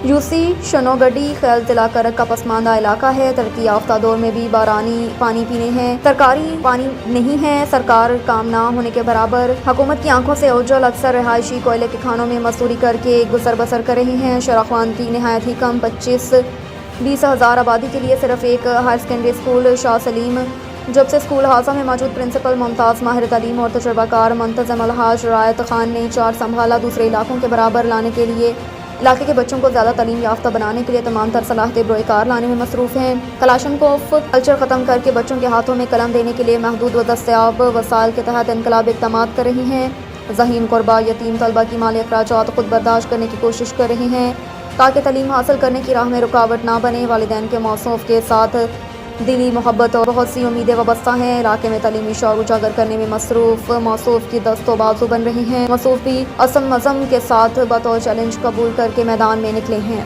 Yossi شنوگڈی Khel ضلع کرک کا پسماندہ علاقہ ہے۔ ترقی یافتہ دور میں بھی بارانی پانی پینے ہیں، سرکاری پانی نہیں ہے، سرکار کام نہ ہونے کے برابر۔ حکومت کی آنکھوں سے اوجھل، اکثر رہائشی کوئلے کے کھانوں میں مزدوری کر کے گزر بسر کر رہے ہیں۔ شہرخوان کی نہایت ہی کم 25-20 ہزار آبادی کے لیے صرف ایک ہائر سیکنڈری اسکول شاہ سلیم۔ جب سے اسکول حاضہ میں موجود پرنسپل ممتاز، ماہر تعلیم اور تجربہ کار منتظم الحاج رایت خان نے چارج سنبھالا، دوسرے علاقوں کے برابر لانے کے لیے، علاقے کے بچوں کو زیادہ تعلیم یافتہ بنانے کے لیے تمام تر صلاحیتیں بروئے کار لانے میں مصروف ہیں۔ کلاشنکوف کلچر ختم کر کے بچوں کے ہاتھوں میں قلم دینے کے لیے محدود و دستیاب وسائل کے تحت انقلابی اقدامات کر رہی ہیں۔ ذہین غربا، یتیم طلبہ کی مالی اخراجات خود برداشت کرنے کی کوشش کر رہی ہیں تاکہ تعلیم حاصل کرنے کی راہ میں رکاوٹ نہ بنے۔ والدین کے موصوف کے ساتھ دلی محبت اور بہت سی امیدیں وابستہ ہیں۔ علاقے میں تعلیمی شعور اجاگر کرنے میں مصروف موصوف کی دست و بازو بن رہی ہیں۔ موصوف بھی عزم کے ساتھ بطور چیلنج قبول کر کے میدان میں نکلے ہیں۔